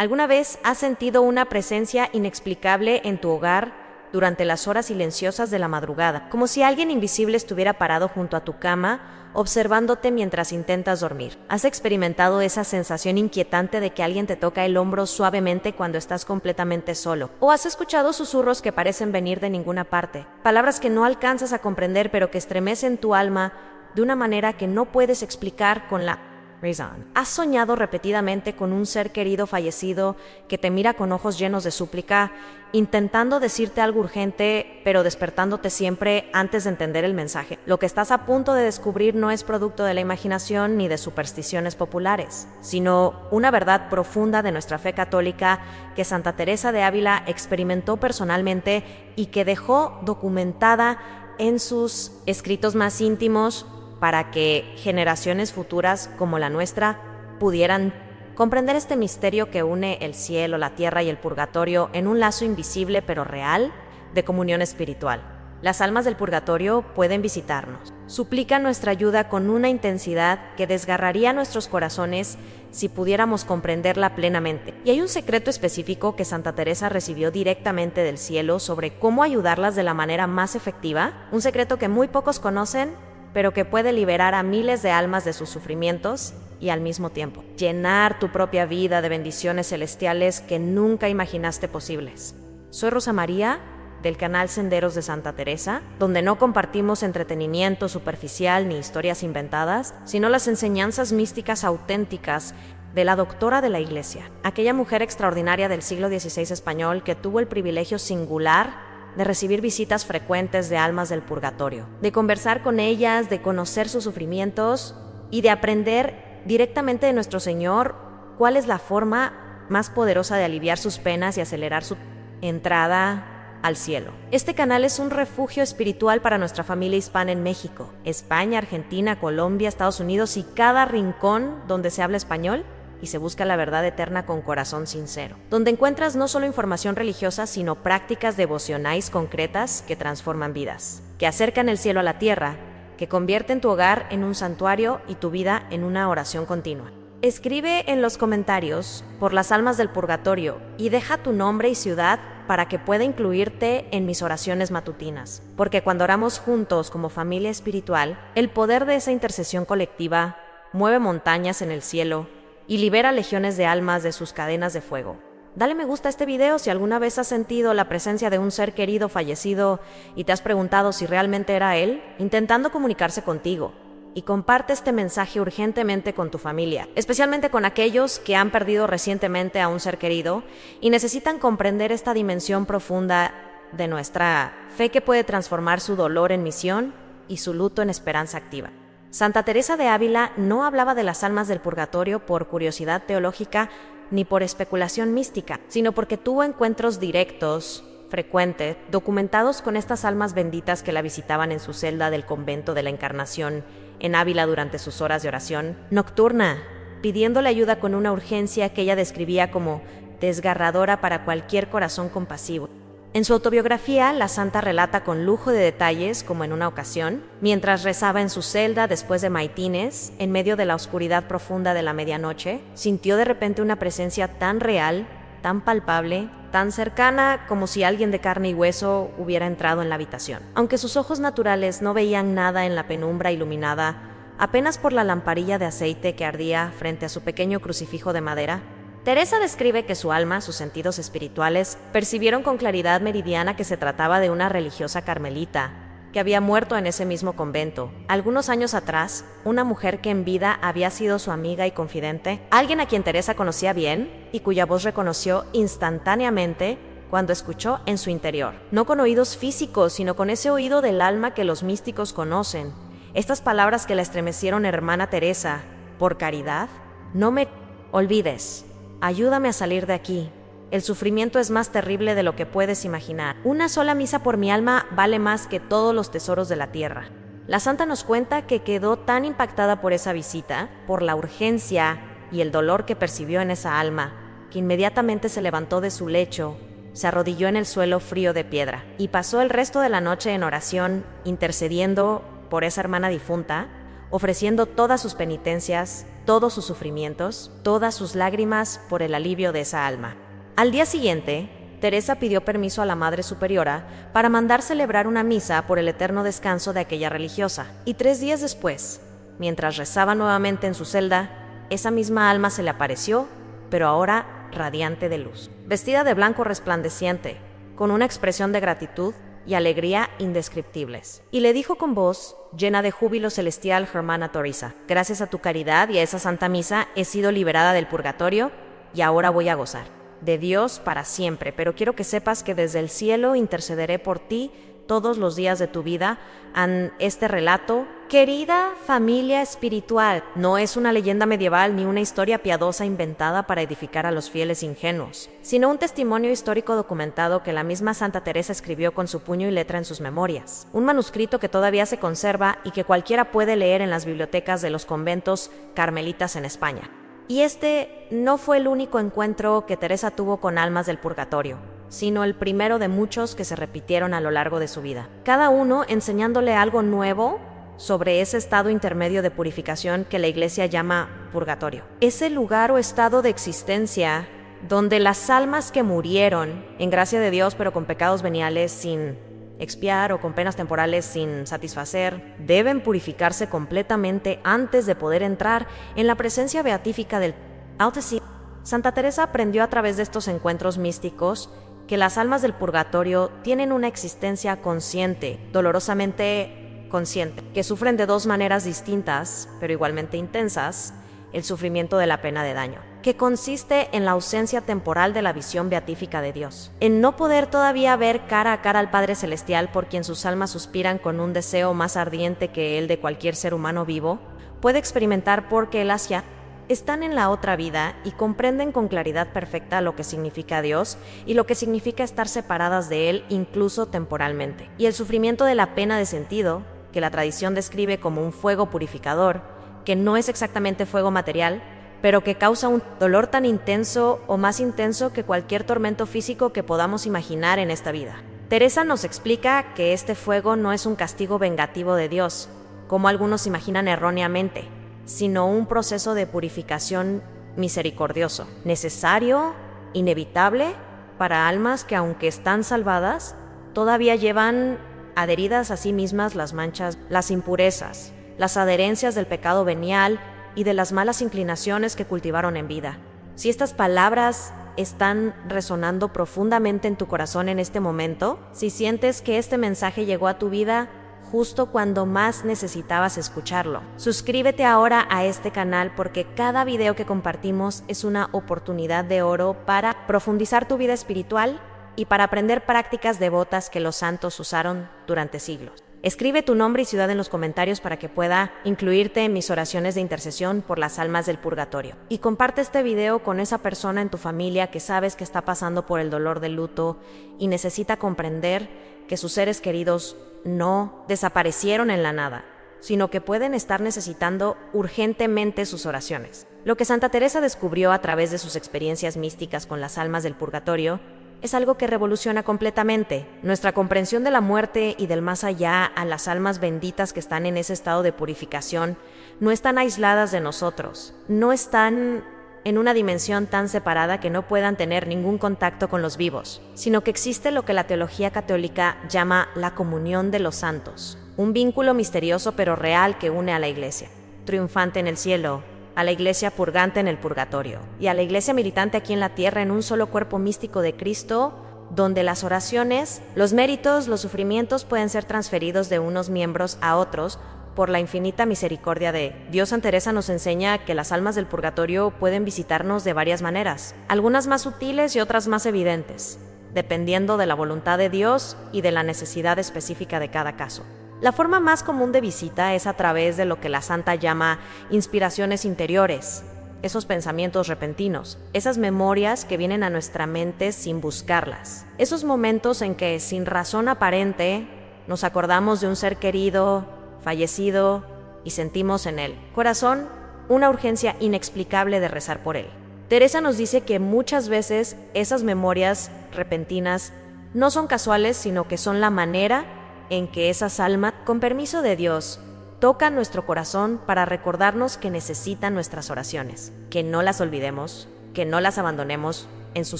¿Alguna vez has sentido una presencia inexplicable en tu hogar durante las horas silenciosas de la madrugada, como si alguien invisible estuviera parado junto a tu cama, observándote mientras intentas dormir? ¿Has experimentado esa sensación inquietante de que alguien te toca el hombro suavemente cuando estás completamente solo? ¿O has escuchado susurros que parecen venir de ninguna parte? Palabras que no alcanzas a comprender pero que estremecen tu alma de una manera que no puedes explicar con la razón. ¿Has soñado repetidamente con un ser querido fallecido que te mira con ojos llenos de súplica, intentando decirte algo urgente, pero despertándote siempre antes de entender el mensaje? Lo que estás a punto de descubrir no es producto de la imaginación ni de supersticiones populares, sino una verdad profunda de nuestra fe católica que Santa Teresa de Ávila experimentó personalmente y que dejó documentada en sus escritos más íntimos para que generaciones futuras como la nuestra pudieran comprender este misterio que une el cielo, la tierra y el purgatorio en un lazo invisible pero real de comunión espiritual. Las almas del purgatorio pueden visitarnos. Suplican nuestra ayuda con una intensidad que desgarraría nuestros corazones si pudiéramos comprenderla plenamente. Y hay un secreto específico que Santa Teresa recibió directamente del cielo sobre cómo ayudarlas de la manera más efectiva, un secreto que muy pocos conocen, pero que puede liberar a miles de almas de sus sufrimientos y al mismo tiempo llenar tu propia vida de bendiciones celestiales que nunca imaginaste posibles. Soy Rosa María, del canal Senderos de Santa Teresa, donde no compartimos entretenimiento superficial ni historias inventadas, sino las enseñanzas místicas auténticas de la doctora de la Iglesia, aquella mujer extraordinaria del siglo XVI español que tuvo el privilegio singular de recibir visitas frecuentes de almas del purgatorio, de conversar con ellas, de conocer sus sufrimientos y de aprender directamente de nuestro Señor cuál es la forma más poderosa de aliviar sus penas y acelerar su entrada al cielo. Este canal es un refugio espiritual para nuestra familia hispana en México, España, Argentina, Colombia, Estados Unidos y cada rincón donde se habla español y se busca la verdad eterna con corazón sincero, donde encuentras no solo información religiosa, sino prácticas devocionales concretas que transforman vidas, que acercan el cielo a la tierra, que convierten tu hogar en un santuario y tu vida en una oración continua. Escribe en los comentarios por las almas del purgatorio y deja tu nombre y ciudad para que pueda incluirte en mis oraciones matutinas, porque cuando oramos juntos como familia espiritual, el poder de esa intercesión colectiva mueve montañas en el cielo y libera legiones de almas de sus cadenas de fuego. Dale me gusta a este video si alguna vez has sentido la presencia de un ser querido fallecido y te has preguntado si realmente era él, intentando comunicarse contigo. Y comparte este mensaje urgentemente con tu familia, especialmente con aquellos que han perdido recientemente a un ser querido y necesitan comprender esta dimensión profunda de nuestra fe que puede transformar su dolor en misión y su luto en esperanza activa. Santa Teresa de Ávila no hablaba de las almas del purgatorio por curiosidad teológica ni por especulación mística, sino porque tuvo encuentros directos, frecuentes, documentados con estas almas benditas que la visitaban en su celda del convento de la Encarnación en Ávila durante sus horas de oración nocturna, pidiéndole ayuda con una urgencia que ella describía como desgarradora para cualquier corazón compasivo. En su autobiografía, la santa relata con lujo de detalles, como en una ocasión, mientras rezaba en su celda después de maitines, en medio de la oscuridad profunda de la medianoche, sintió de repente una presencia tan real, tan palpable, tan cercana como si alguien de carne y hueso hubiera entrado en la habitación. Aunque sus ojos naturales no veían nada en la penumbra iluminada, apenas por la lamparilla de aceite que ardía frente a su pequeño crucifijo de madera, Teresa describe que su alma, sus sentidos espirituales, percibieron con claridad meridiana que se trataba de una religiosa carmelita, que había muerto en ese mismo convento. Algunos años atrás, una mujer que en vida había sido su amiga y confidente, alguien a quien Teresa conocía bien y cuya voz reconoció instantáneamente cuando escuchó en su interior. No con oídos físicos, sino con ese oído del alma que los místicos conocen. Estas palabras que la estremecieron: hermana Teresa, por caridad, no me olvides. Ayúdame a salir de aquí. El sufrimiento es más terrible de lo que puedes imaginar. Una sola misa por mi alma vale más que todos los tesoros de la tierra. La santa nos cuenta que quedó tan impactada por esa visita, por la urgencia y el dolor que percibió en esa alma, que inmediatamente se levantó de su lecho, se arrodilló en el suelo frío de piedra y pasó el resto de la noche en oración, intercediendo por esa hermana difunta, ofreciendo todas sus penitencias, todos sus sufrimientos, todas sus lágrimas por el alivio de esa alma. Al día siguiente, Teresa pidió permiso a la Madre Superiora para mandar celebrar una misa por el eterno descanso de aquella religiosa, y 3 días después, mientras rezaba nuevamente en su celda, esa misma alma se le apareció, pero ahora radiante de luz, vestida de blanco resplandeciente, con una expresión de gratitud y alegría indescriptibles. Y le dijo con voz llena de júbilo celestial: hermana Teresa, gracias a tu caridad y a esa santa misa he sido liberada del purgatorio y ahora voy a gozar de Dios para siempre, pero quiero que sepas que desde el cielo intercederé por ti todos los días de tu vida. En este relato, querida familia espiritual, no es una leyenda medieval ni una historia piadosa inventada para edificar a los fieles ingenuos, sino un testimonio histórico documentado que la misma Santa Teresa escribió con su puño y letra en sus memorias, un manuscrito que todavía se conserva y que cualquiera puede leer en las bibliotecas de los conventos carmelitas en España. Y este no fue el único encuentro que Teresa tuvo con almas del purgatorio, sino el primero de muchos que se repitieron a lo largo de su vida, cada uno enseñándole algo nuevo sobre ese estado intermedio de purificación que la Iglesia llama purgatorio. Ese lugar o estado de existencia donde las almas que murieron en gracia de Dios pero con pecados veniales sin expiar o con penas temporales sin satisfacer, deben purificarse completamente antes de poder entrar en la presencia beatífica del Alto Cielo. Santa Teresa aprendió a través de estos encuentros místicos que las almas del purgatorio tienen una existencia consciente, dolorosamente consciente, que sufren de 2 maneras distintas, pero igualmente intensas, el sufrimiento de la pena de daño, que consiste en la ausencia temporal de la visión beatífica de Dios, en no poder todavía ver cara a cara al Padre Celestial por quien sus almas suspiran con un deseo más ardiente que el de cualquier ser humano vivo, puede experimentar porque el hacia están en la otra vida y comprenden con claridad perfecta lo que significa Dios y lo que significa estar separadas de Él incluso temporalmente. Y el sufrimiento de la pena de sentido, que la tradición describe como un fuego purificador, que no es exactamente fuego material, pero que causa un dolor tan intenso o más intenso que cualquier tormento físico que podamos imaginar en esta vida. Teresa nos explica que este fuego no es un castigo vengativo de Dios, como algunos imaginan erróneamente, sino un proceso de purificación misericordioso, necesario, inevitable, para almas que, aunque están salvadas, todavía llevan adheridas a sí mismas las manchas, las impurezas, las adherencias del pecado venial y de las malas inclinaciones que cultivaron en vida. Si estas palabras están resonando profundamente en tu corazón en este momento, si sientes que este mensaje llegó a tu vida justo cuando más necesitabas escucharlo, suscríbete ahora a este canal porque cada video que compartimos es una oportunidad de oro para profundizar tu vida espiritual y para aprender prácticas devotas que los santos usaron durante siglos. Escribe tu nombre y ciudad en los comentarios para que pueda incluirte en mis oraciones de intercesión por las almas del purgatorio. Y comparte este video con esa persona en tu familia que sabes que está pasando por el dolor del luto y necesita comprender que sus seres queridos no desaparecieron en la nada, sino que pueden estar necesitando urgentemente sus oraciones. Lo que Santa Teresa descubrió a través de sus experiencias místicas con las almas del purgatorio es algo que revoluciona completamente nuestra comprensión de la muerte y del más allá. A las almas benditas que están en ese estado de purificación no están aisladas de nosotros, no están en una dimensión tan separada que no puedan tener ningún contacto con los vivos, sino que existe lo que la teología católica llama la comunión de los santos, un vínculo misterioso pero real que une a la Iglesia triunfante en el cielo, a la Iglesia purgante en el purgatorio y a la Iglesia militante aquí en la tierra en un solo cuerpo místico de Cristo, donde las oraciones, los méritos, los sufrimientos pueden ser transferidos de unos miembros a otros por la infinita misericordia de Dios. Santa Teresa nos enseña que las almas del purgatorio pueden visitarnos de varias maneras, algunas más sutiles y otras más evidentes, dependiendo de la voluntad de Dios y de la necesidad específica de cada caso. La forma más común de visita es a través de lo que la santa llama inspiraciones interiores, esos pensamientos repentinos, esas memorias que vienen a nuestra mente sin buscarlas, esos momentos en que sin razón aparente nos acordamos de un ser querido, fallecido y sentimos en el corazón una urgencia inexplicable de rezar por él. Teresa nos dice que muchas veces esas memorias repentinas no son casuales, sino que son la manera en que esas almas, con permiso de Dios Toca nuestro corazón para recordarnos que necesitan nuestras oraciones, que no las olvidemos, que no las abandonemos en su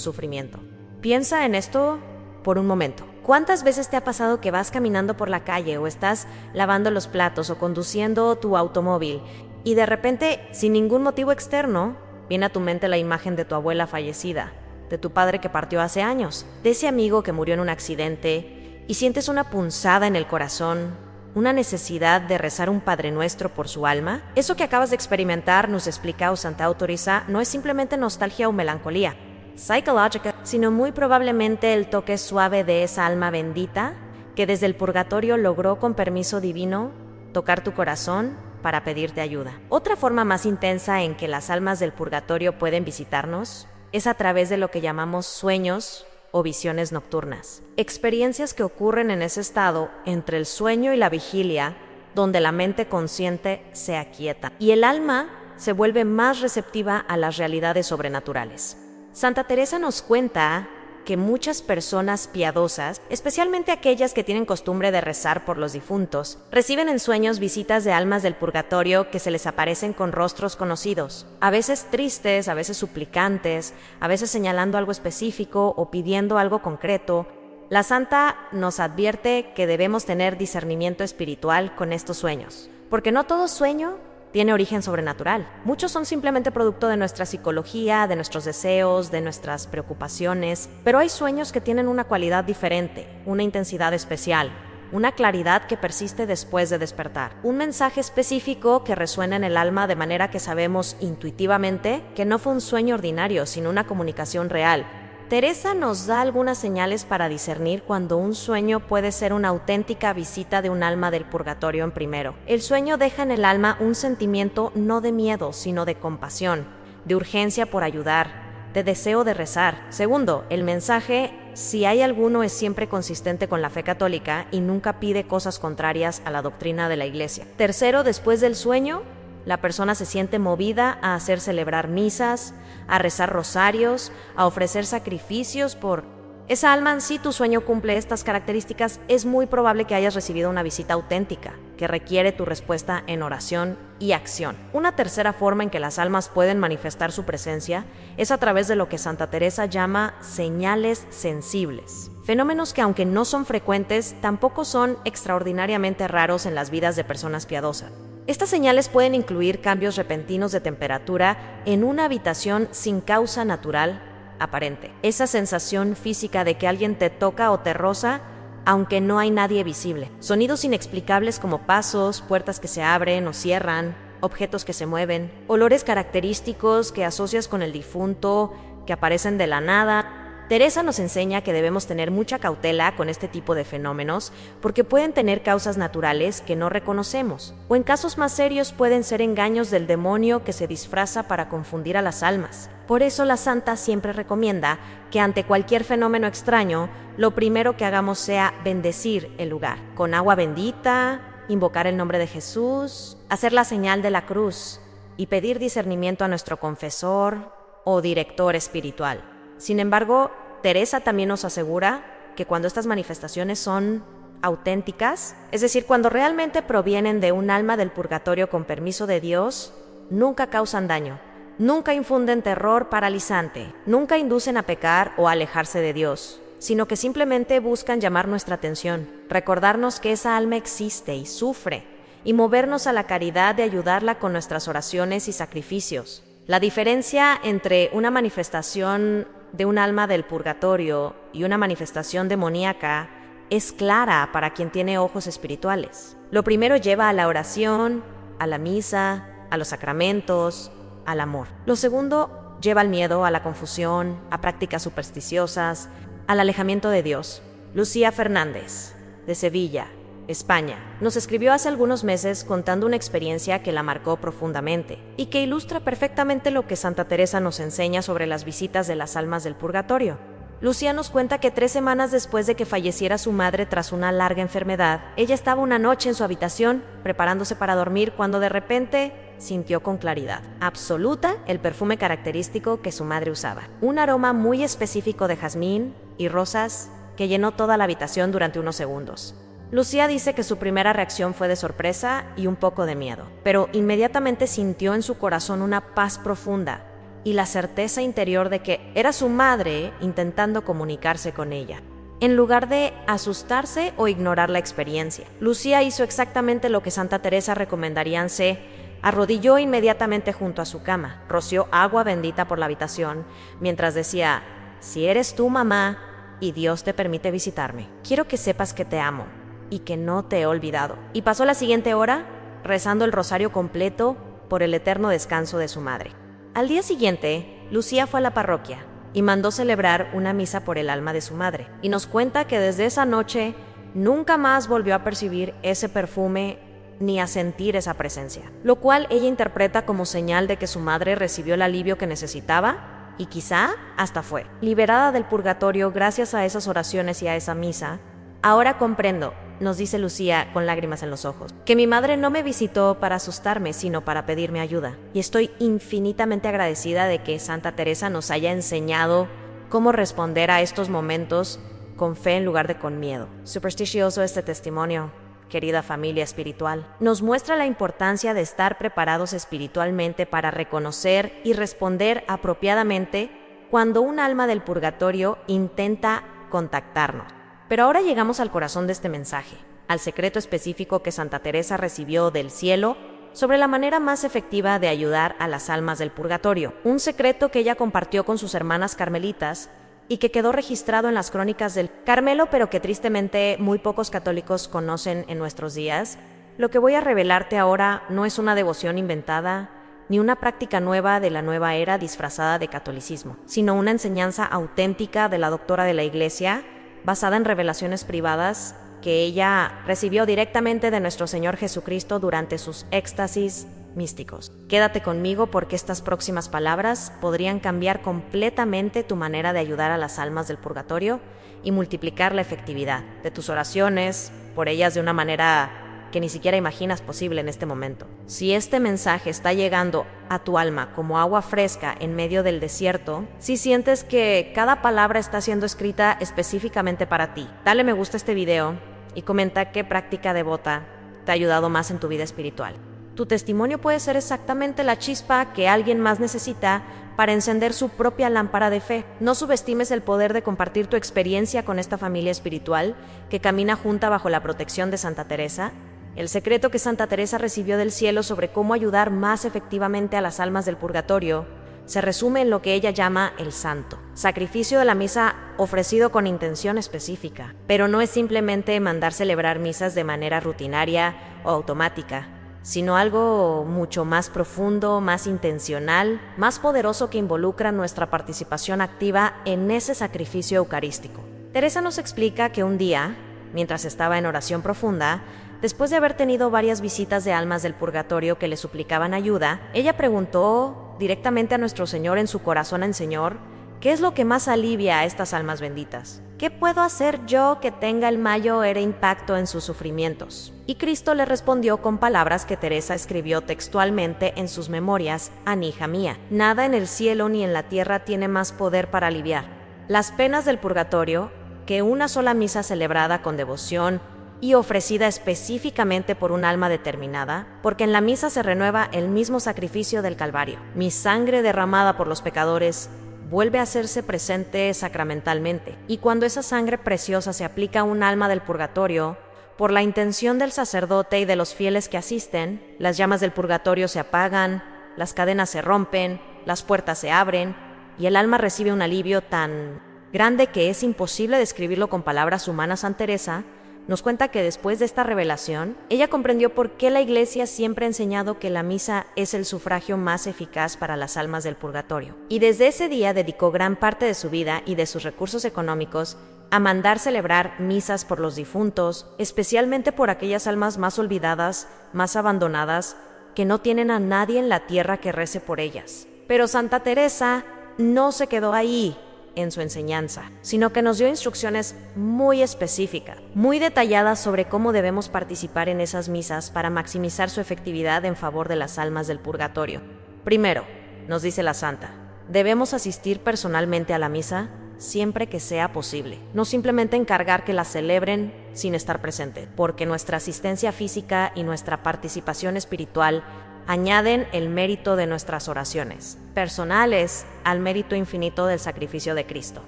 sufrimiento. Piensa en esto por un momento. ¿Cuántas veces te ha pasado que vas caminando por la calle o estás lavando los platos o conduciendo tu automóvil y de repente, sin ningún motivo externo, viene a tu mente la imagen de tu abuela fallecida, de tu padre que partió hace años, de ese amigo que murió en un accidente y sientes una punzada en el corazón, una necesidad de rezar un Padre Nuestro por su alma? Eso que acabas de experimentar, nos explica Santa Autorisa, no es simplemente nostalgia o melancolía psicológica, sino muy probablemente el toque suave de esa alma bendita que desde el purgatorio logró con permiso divino tocar tu corazón para pedirte ayuda. Otra forma más intensa en que las almas del purgatorio pueden visitarnos es a través de lo que llamamos sueños o visiones nocturnas. Experiencias que ocurren en ese estado entre el sueño y la vigilia, donde la mente consciente se aquieta y el alma se vuelve más receptiva a las realidades sobrenaturales. Santa Teresa nos cuenta que muchas personas piadosas, especialmente aquellas que tienen costumbre de rezar por los difuntos, reciben en sueños visitas de almas del purgatorio que se les aparecen con rostros conocidos, a veces tristes, a veces suplicantes, a veces señalando algo específico o pidiendo algo concreto. La santa nos advierte que debemos tener discernimiento espiritual con estos sueños, porque no todo sueño tiene origen sobrenatural. Muchos son simplemente producto de nuestra psicología, de nuestros deseos, de nuestras preocupaciones, pero hay sueños que tienen una cualidad diferente, una intensidad especial, una claridad que persiste después de despertar, un mensaje específico que resuena en el alma de manera que sabemos intuitivamente que no fue un sueño ordinario, sino una comunicación real. Teresa nos da algunas señales para discernir cuando un sueño puede ser una auténtica visita de un alma del purgatorio en primero. El sueño deja en el alma un sentimiento no de miedo, sino de compasión, de urgencia por ayudar, de deseo de rezar. Segundo, el mensaje, si hay alguno, es siempre consistente con la fe católica y nunca pide cosas contrarias a la doctrina de la Iglesia. Tercero, después del sueño, la persona se siente movida a hacer celebrar misas, a rezar rosarios, a ofrecer sacrificios por esa alma. Si tu sueño cumple estas características, es muy probable que hayas recibido una visita auténtica, que requiere tu respuesta en oración y acción. Una tercera forma en que las almas pueden manifestar su presencia es a través de lo que Santa Teresa llama señales sensibles. Fenómenos que, aunque no son frecuentes, tampoco son extraordinariamente raros en las vidas de personas piadosas. Estas señales pueden incluir cambios repentinos de temperatura en una habitación sin causa natural aparente. Esa sensación física de que alguien te toca o te roza, aunque no hay nadie visible. Sonidos inexplicables como pasos, puertas que se abren o cierran, objetos que se mueven, olores característicos que asocias con el difunto, que aparecen de la nada. Teresa nos enseña que debemos tener mucha cautela con este tipo de fenómenos porque pueden tener causas naturales que no reconocemos, o en casos más serios pueden ser engaños del demonio que se disfraza para confundir a las almas. Por eso la santa siempre recomienda que ante cualquier fenómeno extraño, lo primero que hagamos sea bendecir el lugar, con agua bendita, invocar el nombre de Jesús, hacer la señal de la cruz y pedir discernimiento a nuestro confesor o director espiritual. Sin embargo, Teresa también nos asegura que cuando estas manifestaciones son auténticas, es decir, cuando realmente provienen de un alma del purgatorio con permiso de Dios, nunca causan daño, nunca infunden terror paralizante, nunca inducen a pecar o a alejarse de Dios, sino que simplemente buscan llamar nuestra atención, recordarnos que esa alma existe y sufre, y movernos a la caridad de ayudarla con nuestras oraciones y sacrificios. La diferencia entre una manifestación de un alma del purgatorio y una manifestación demoníaca es clara para quien tiene ojos espirituales. Lo primero lleva a la oración, a la misa, a los sacramentos, al amor. Lo segundo lleva al miedo, a la confusión, a prácticas supersticiosas, al alejamiento de Dios. Lucía Fernández, de Sevilla, España, nos escribió hace algunos meses contando una experiencia que la marcó profundamente y que ilustra perfectamente lo que Santa Teresa nos enseña sobre las visitas de las almas del purgatorio. Lucía nos cuenta que 3 semanas después de que falleciera su madre tras una larga enfermedad, ella estaba una noche en su habitación preparándose para dormir cuando de repente sintió con claridad absoluta el perfume característico que su madre usaba, un aroma muy específico de jazmín y rosas que llenó toda la habitación durante unos segundos. Lucía dice que su primera reacción fue de sorpresa y un poco de miedo, pero inmediatamente sintió en su corazón una paz profunda y la certeza interior de que era su madre intentando comunicarse con ella. En lugar de asustarse o ignorar la experiencia, Lucía hizo exactamente lo que Santa Teresa recomendaría: se arrodilló inmediatamente junto a su cama, roció agua bendita por la habitación, mientras decía: si eres tú, mamá, y Dios te permite visitarme, quiero que sepas que te amo y que no te he olvidado. Y pasó la siguiente hora rezando el rosario completo por el eterno descanso de su madre. Al día siguiente, Lucía fue a la parroquia y mandó celebrar una misa por el alma de su madre, y nos cuenta que desde esa noche nunca más volvió a percibir ese perfume ni a sentir esa presencia, lo cual ella interpreta como señal de que su madre recibió el alivio que necesitaba y quizá hasta fue liberada del purgatorio gracias a esas oraciones y a esa misa. Ahora comprendo, nos dice Lucía con lágrimas en los ojos, que mi madre no me visitó para asustarme, sino para pedirme ayuda. Y estoy infinitamente agradecida de que Santa Teresa nos haya enseñado cómo responder a estos momentos con fe en lugar de con miedo. Supersticioso este testimonio, querida familia espiritual. Nos muestra la importancia de estar preparados espiritualmente para reconocer y responder apropiadamente cuando un alma del purgatorio intenta contactarnos. Pero ahora llegamos al corazón de este mensaje, al secreto específico que Santa Teresa recibió del cielo sobre la manera más efectiva de ayudar a las almas del purgatorio. Un secreto que ella compartió con sus hermanas carmelitas y que quedó registrado en las crónicas del Carmelo, pero que tristemente muy pocos católicos conocen en nuestros días. Lo que voy a revelarte ahora no es una devoción inventada, ni una práctica nueva de la nueva era disfrazada de catolicismo, sino una enseñanza auténtica de la doctora de la Iglesia, basada en revelaciones privadas que ella recibió directamente de nuestro Señor Jesucristo durante sus éxtasis místicos. Quédate conmigo porque estas próximas palabras podrían cambiar completamente tu manera de ayudar a las almas del purgatorio y multiplicar la efectividad de tus oraciones por ellas de una manera que ni siquiera imaginas posible en este momento. Si este mensaje está llegando a tu alma como agua fresca en medio del desierto, si sientes que cada palabra está siendo escrita específicamente para ti, dale me gusta a este video y comenta qué práctica devota te ha ayudado más en tu vida espiritual. Tu testimonio puede ser exactamente la chispa que alguien más necesita para encender su propia lámpara de fe. No subestimes el poder de compartir tu experiencia con esta familia espiritual que camina junta bajo la protección de Santa Teresa. El secreto que Santa Teresa recibió del cielo sobre cómo ayudar más efectivamente a las almas del purgatorio se resume en lo que ella llama el santo, sacrificio de la misa ofrecido con intención específica. Pero no es simplemente mandar celebrar misas de manera rutinaria o automática, sino algo mucho más profundo, más intencional, más poderoso, que involucra nuestra participación activa en ese sacrificio eucarístico. Teresa nos explica que un día, mientras estaba en oración profunda, después de haber tenido varias visitas de almas del purgatorio que le suplicaban ayuda, ella preguntó directamente a nuestro Señor en su corazón en Señor, ¿qué es lo que más alivia a estas almas benditas? ¿Qué puedo hacer yo que tenga el mayor impacto en sus sufrimientos? Y Cristo le respondió con palabras que Teresa escribió textualmente en sus memorias: hija mía, nada en el cielo ni en la tierra tiene más poder para aliviar las penas del purgatorio que una sola misa celebrada con devoción y ofrecida específicamente por un alma determinada, porque en la misa se renueva el mismo sacrificio del Calvario. Mi sangre derramada por los pecadores vuelve a hacerse presente sacramentalmente, y cuando esa sangre preciosa se aplica a un alma del purgatorio, por la intención del sacerdote y de los fieles que asisten, las llamas del purgatorio se apagan, las cadenas se rompen, las puertas se abren, y el alma recibe un alivio tan grande que es imposible describirlo con palabras humanas. Santa Teresa nos cuenta que después de esta revelación, ella comprendió por qué la Iglesia siempre ha enseñado que la misa es el sufragio más eficaz para las almas del purgatorio. Y desde ese día dedicó gran parte de su vida y de sus recursos económicos a mandar celebrar misas por los difuntos, especialmente por aquellas almas más olvidadas, más abandonadas, que no tienen a nadie en la tierra que rece por ellas. Pero Santa Teresa no se quedó ahí en su enseñanza, sino que nos dio instrucciones muy específicas, muy detalladas sobre cómo debemos participar en esas misas para maximizar su efectividad en favor de las almas del purgatorio. Primero, nos dice la santa, debemos asistir personalmente a la misa siempre que sea posible, no simplemente encargar que la celebren sin estar presente, porque nuestra asistencia física y nuestra participación espiritual añaden el mérito de nuestras oraciones personales al mérito infinito del sacrificio de Cristo.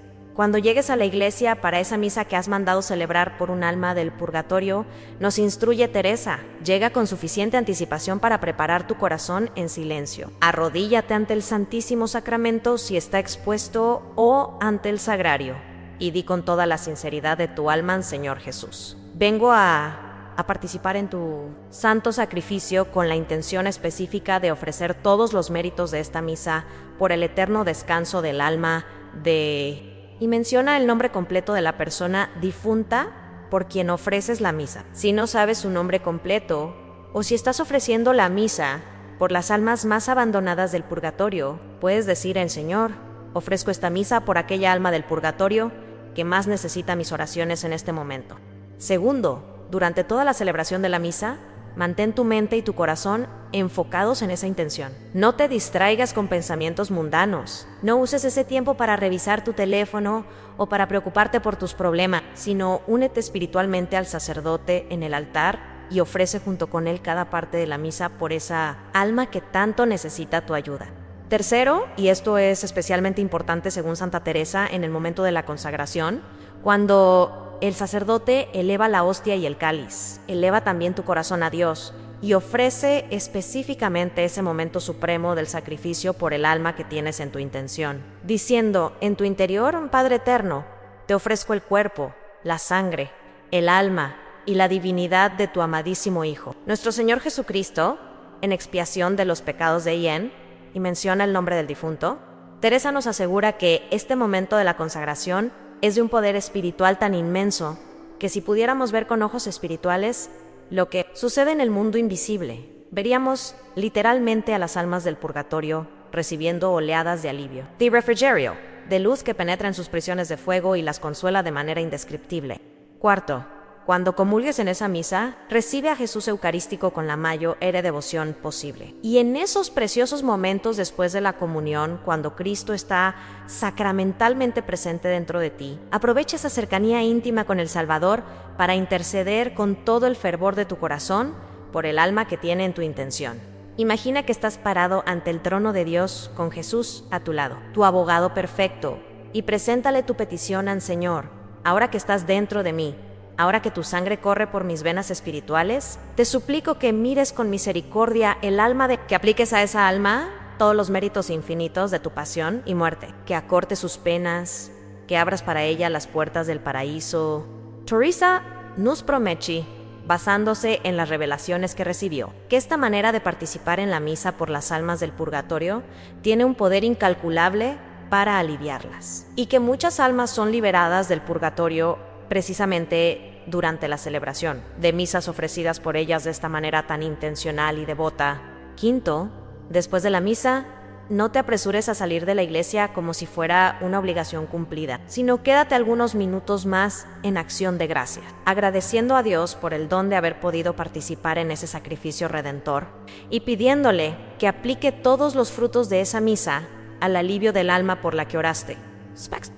Cuando llegues a la iglesia para esa misa que has mandado celebrar por un alma del purgatorio, nos instruye Teresa, llega con suficiente anticipación para preparar tu corazón en silencio. Arrodíllate ante el Santísimo Sacramento si está expuesto o ante el sagrario, y di con toda la sinceridad de tu alma, Señor Jesús: vengo a participar en tu santo sacrificio con la intención específica de ofrecer todos los méritos de esta misa por el eterno descanso del alma de... Y menciona el nombre completo de la persona difunta por quien ofreces la misa. Si no sabes su nombre completo, o si estás ofreciendo la misa por las almas más abandonadas del purgatorio, puedes decir al Señor: ofrezco esta misa por aquella alma del purgatorio que más necesita mis oraciones en este momento. Segundo, durante toda la celebración de la misa, mantén tu mente y tu corazón enfocados en esa intención. No te distraigas con pensamientos mundanos. No uses ese tiempo para revisar tu teléfono o para preocuparte por tus problemas, sino únete espiritualmente al sacerdote en el altar y ofrece junto con él cada parte de la misa por esa alma que tanto necesita tu ayuda. Tercero, y esto es especialmente importante según Santa Teresa en el momento de la consagración, cuando el sacerdote eleva la hostia y el cáliz, eleva también tu corazón a Dios y ofrece específicamente ese momento supremo del sacrificio por el alma que tienes en tu intención, diciendo en tu interior: Padre eterno, te ofrezco el cuerpo, la sangre, el alma y la divinidad de tu amadísimo Hijo, nuestro Señor Jesucristo, en expiación de los pecados de Hien, y menciona el nombre del difunto. Teresa nos asegura que este momento de la consagración es de un poder espiritual tan inmenso que si pudiéramos ver con ojos espirituales lo que sucede en el mundo invisible, veríamos literalmente a las almas del purgatorio recibiendo oleadas de alivio, de refrigerio, de luz que penetra en sus prisiones de fuego y las consuela de manera indescriptible. Cuarto, cuando comulgues en esa misa, recibe a Jesús Eucarístico con la mayor devoción posible. Y en esos preciosos momentos después de la comunión, cuando Cristo está sacramentalmente presente dentro de ti, aprovecha esa cercanía íntima con el Salvador para interceder con todo el fervor de tu corazón por el alma que tiene en tu intención. Imagina que estás parado ante el trono de Dios con Jesús a tu lado, tu abogado perfecto, y preséntale tu petición al Señor. Ahora que estás dentro de mí, ahora que tu sangre corre por mis venas espirituales, te suplico que mires con misericordia el alma que apliques a esa alma todos los méritos infinitos de tu pasión y muerte, que acortes sus penas, que abras para ella las puertas del paraíso. Teresa nos promete, basándose en las revelaciones que recibió, que esta manera de participar en la misa por las almas del purgatorio tiene un poder incalculable para aliviarlas, y que muchas almas son liberadas del purgatorio precisamente durante la celebración de misas ofrecidas por ellas de esta manera tan intencional y devota. Quinto, después de la misa, no te apresures a salir de la iglesia como si fuera una obligación cumplida, sino quédate algunos minutos más en acción de gracia, agradeciendo a Dios por el don de haber podido participar en ese sacrificio redentor y pidiéndole que aplique todos los frutos de esa misa al alivio del alma por la que oraste.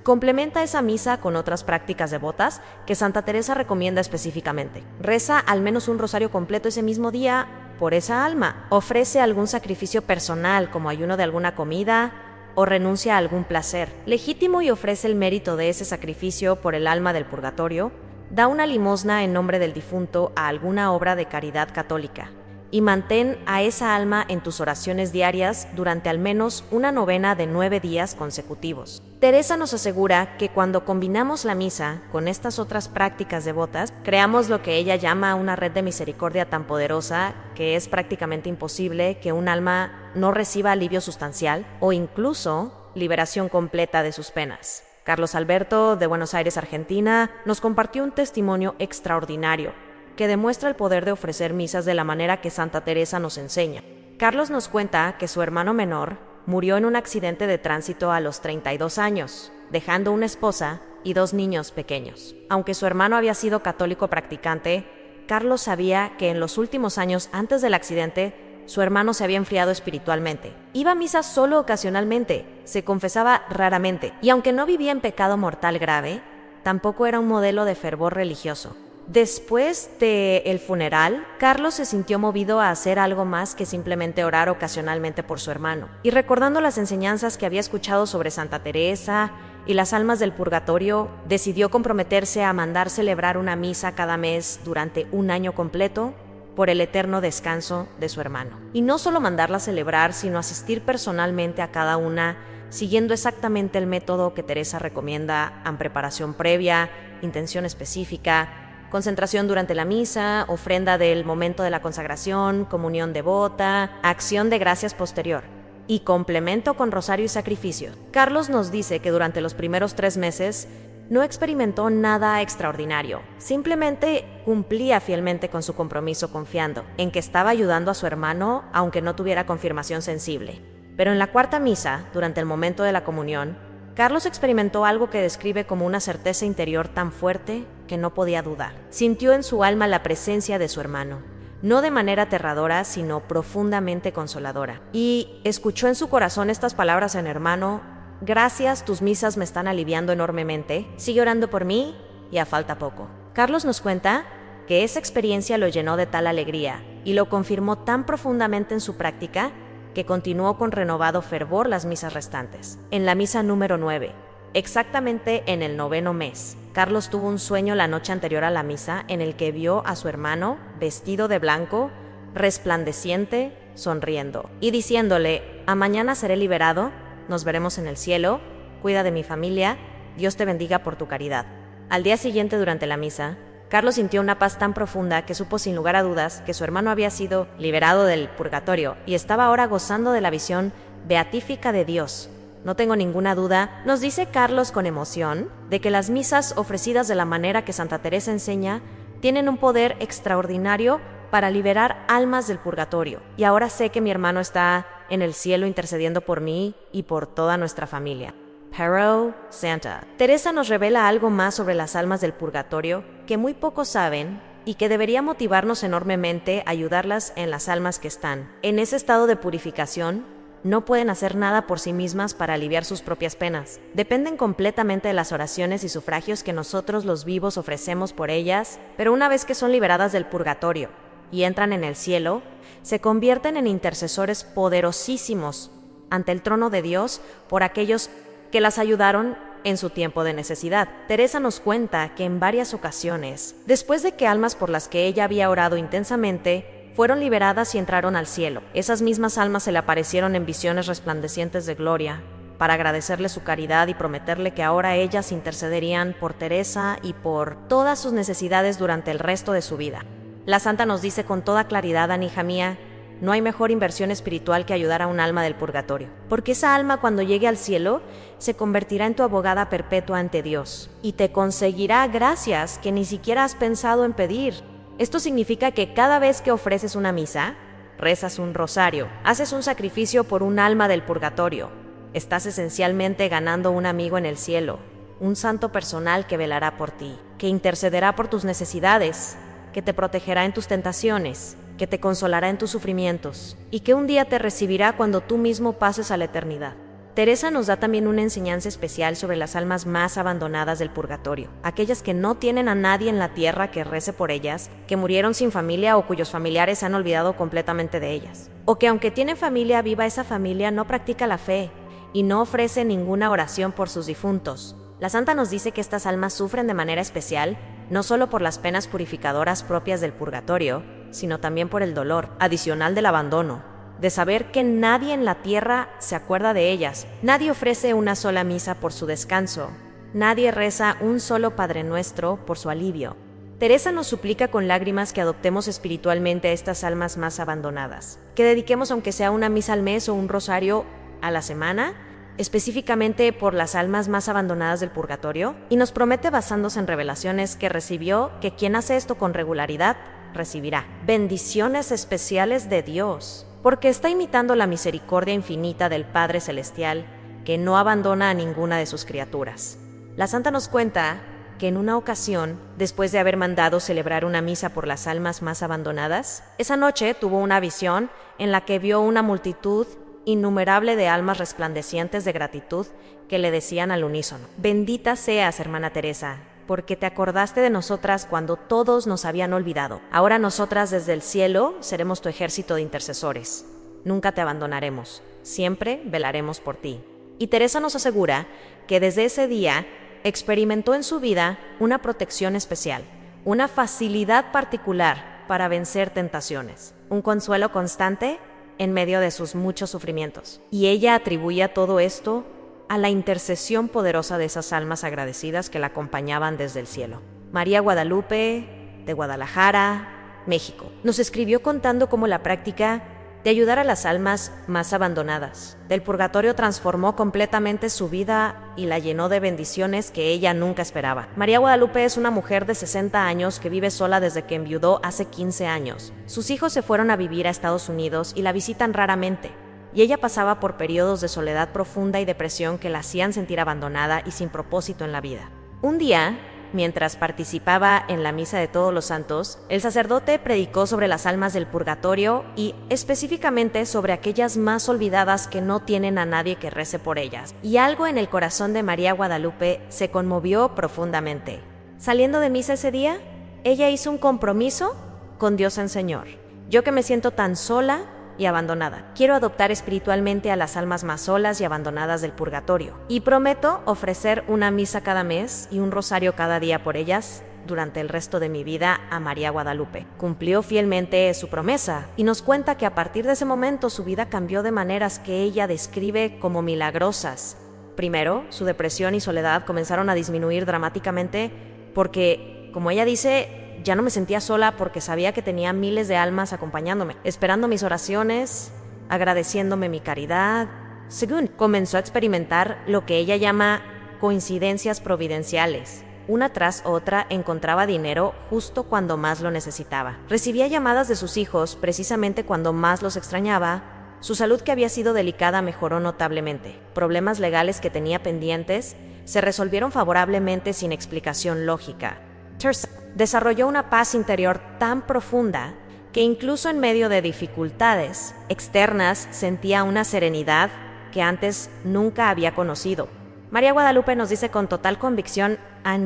Complementa esa misa con otras prácticas devotas que Santa Teresa recomienda específicamente. Reza al menos un rosario completo ese mismo día por esa alma. Ofrece algún sacrificio personal como ayuno de alguna comida o renuncia a algún placer legítimo y ofrece el mérito de ese sacrificio por el alma del purgatorio. Da una limosna en nombre del difunto a alguna obra de caridad católica. Y mantén a esa alma en tus oraciones diarias durante al menos una novena de 9 días consecutivos. Teresa nos asegura que cuando combinamos la misa con estas otras prácticas devotas, creamos lo que ella llama una red de misericordia tan poderosa que es prácticamente imposible que un alma no reciba alivio sustancial o incluso liberación completa de sus penas. Carlos Alberto, de Buenos Aires, Argentina, nos compartió un testimonio extraordinario que demuestra el poder de ofrecer misas de la manera que Santa Teresa nos enseña. Carlos nos cuenta que su hermano menor murió en un accidente de tránsito a los 32 años, dejando una esposa y 2 niños pequeños. Aunque su hermano había sido católico practicante, Carlos sabía que en los últimos años antes del accidente, su hermano se había enfriado espiritualmente. Iba a misa solo ocasionalmente, se confesaba raramente, y aunque no vivía en pecado mortal grave, tampoco era un modelo de fervor religioso. Después del funeral, Carlos se sintió movido a hacer algo más que simplemente orar ocasionalmente por su hermano. Y recordando las enseñanzas que había escuchado sobre Santa Teresa y las almas del purgatorio, decidió comprometerse a mandar celebrar una misa cada mes durante un año completo por el eterno descanso de su hermano. Y no solo mandarla celebrar, sino asistir personalmente a cada una, siguiendo exactamente el método que Teresa recomienda en preparación previa, intención específica, concentración durante la misa, ofrenda del momento de la consagración, comunión devota, acción de gracias posterior y complemento con rosario y sacrificio. Carlos nos dice que durante los primeros 3 meses no experimentó nada extraordinario, simplemente cumplía fielmente con su compromiso confiando en que estaba ayudando a su hermano aunque no tuviera confirmación sensible. Pero en la cuarta misa, durante el momento de la comunión, Carlos experimentó algo que describe como una certeza interior tan fuerte que no podía dudar. Sintió en su alma la presencia de su hermano, no de manera aterradora, sino profundamente consoladora. Y escuchó en su corazón estas palabras en hermano: gracias, tus misas me están aliviando enormemente, sigue orando por mí y a falta poco. Carlos nos cuenta que esa experiencia lo llenó de tal alegría y lo confirmó tan profundamente en su práctica que continuó con renovado fervor las misas restantes. En la misa número 9, exactamente en el 9º mes, Carlos tuvo un sueño la noche anterior a la misa en el que vio a su hermano vestido de blanco, resplandeciente, sonriendo y diciéndole: a mañana seré liberado, nos veremos en el cielo, cuida de mi familia, Dios te bendiga por tu caridad. Al día siguiente, durante la misa, Carlos sintió una paz tan profunda que supo sin lugar a dudas que su hermano había sido liberado del purgatorio y estaba ahora gozando de la visión beatífica de Dios. No tengo ninguna duda, nos dice Carlos con emoción, de que las misas ofrecidas de la manera que Santa Teresa enseña tienen un poder extraordinario para liberar almas del purgatorio. Y ahora sé que mi hermano está en el cielo intercediendo por mí y por toda nuestra familia. Pero Santa. Teresa nos revela algo más sobre las almas del purgatorio que muy pocos saben y que debería motivarnos enormemente a ayudarlas en las almas que están en ese estado de purificación. No pueden hacer nada por sí mismas para aliviar sus propias penas. Dependen completamente de las oraciones y sufragios que nosotros los vivos ofrecemos por ellas, pero una vez que son liberadas del purgatorio y entran en el cielo, se convierten en intercesores poderosísimos ante el trono de Dios por aquellos que las ayudaron en su tiempo de necesidad. Teresa nos cuenta que en varias ocasiones, después de que almas por las que ella había orado intensamente fueron liberadas y entraron al cielo, esas mismas almas se le aparecieron en visiones resplandecientes de gloria para agradecerle su caridad y prometerle que ahora ellas intercederían por Teresa y por todas sus necesidades durante el resto de su vida. La santa nos dice con toda claridad: Ana, hija mía, no hay mejor inversión espiritual que ayudar a un alma del purgatorio, porque esa alma, cuando llegue al cielo, se convertirá en tu abogada perpetua ante Dios y te conseguirá gracias que ni siquiera has pensado en pedir. Esto significa que cada vez que ofreces una misa, rezas un rosario, haces un sacrificio por un alma del purgatorio, estás esencialmente ganando un amigo en el cielo, un santo personal que velará por ti, que intercederá por tus necesidades, que te protegerá en tus tentaciones, que te consolará en tus sufrimientos y que un día te recibirá cuando tú mismo pases a la eternidad. Teresa nos da también una enseñanza especial sobre las almas más abandonadas del purgatorio, aquellas que no tienen a nadie en la tierra que rece por ellas, que murieron sin familia o cuyos familiares se han olvidado completamente de ellas, o que aunque tienen familia viva, esa familia no practica la fe y no ofrece ninguna oración por sus difuntos. La santa nos dice que estas almas sufren de manera especial, no solo por las penas purificadoras propias del purgatorio, sino también por el dolor adicional del abandono, de saber que nadie en la tierra se acuerda de ellas, nadie ofrece una sola misa por su descanso, nadie reza un solo Padre Nuestro por su alivio. Teresa nos suplica con lágrimas que adoptemos espiritualmente a estas almas más abandonadas, que dediquemos aunque sea una misa al mes o un rosario a la semana, específicamente por las almas más abandonadas del purgatorio, y nos promete, basándose en revelaciones que recibió, que quien hace esto con regularidad recibirá bendiciones especiales de Dios, porque está imitando la misericordia infinita del Padre Celestial, que no abandona a ninguna de sus criaturas. La santa nos cuenta que en una ocasión, después de haber mandado celebrar una misa por las almas más abandonadas, esa noche tuvo una visión en la que vio una multitud innumerable de almas resplandecientes de gratitud que le decían al unísono: bendita seas, hermana Teresa, porque te acordaste de nosotras cuando todos nos habían olvidado. Ahora nosotras desde el cielo seremos tu ejército de intercesores. Nunca te abandonaremos, siempre velaremos por ti. Y Teresa nos asegura que desde ese día experimentó en su vida una protección especial, una facilidad particular para vencer tentaciones, un consuelo constante en medio de sus muchos sufrimientos. Y ella atribuía todo esto a la intercesión poderosa de esas almas agradecidas que la acompañaban desde el cielo. María Guadalupe, de Guadalajara, México, nos escribió contando cómo la práctica de ayudar a las almas más abandonadas del purgatorio transformó completamente su vida y la llenó de bendiciones que ella nunca esperaba. María Guadalupe es una mujer de 60 años que vive sola desde que enviudó hace 15 años. Sus hijos se fueron a vivir a Estados Unidos y la visitan raramente, y ella pasaba por periodos de soledad profunda y depresión que la hacían sentir abandonada y sin propósito en la vida. Un día, mientras participaba en la misa de Todos los Santos, el sacerdote predicó sobre las almas del purgatorio y específicamente sobre aquellas más olvidadas que no tienen a nadie que rece por ellas. Y algo en el corazón de María Guadalupe se conmovió profundamente. Saliendo de misa ese día, ella hizo un compromiso con Dios el Señor. Yo que me siento tan sola y abandonada, quiero adoptar espiritualmente a las almas más solas y abandonadas del purgatorio, y prometo ofrecer una misa cada mes y un rosario cada día por ellas durante el resto de mi vida a María Guadalupe. Cumplió fielmente su promesa y nos cuenta que a partir de ese momento su vida cambió de maneras que ella describe como milagrosas. Primero, su depresión y soledad comenzaron a disminuir dramáticamente porque, como ella dice, ya no me sentía sola porque sabía que tenía miles de almas acompañándome, esperando mis oraciones, agradeciéndome mi caridad. Según comenzó a experimentar lo que ella llama coincidencias providenciales. Una tras otra encontraba dinero justo cuando más lo necesitaba. Recibía llamadas de sus hijos precisamente cuando más los extrañaba. Su salud, que había sido delicada, mejoró notablemente. Problemas legales que tenía pendientes se resolvieron favorablemente sin explicación lógica. Teresa desarrolló una paz interior tan profunda que incluso en medio de dificultades externas sentía una serenidad que antes nunca había conocido. María Guadalupe nos dice con total convicción: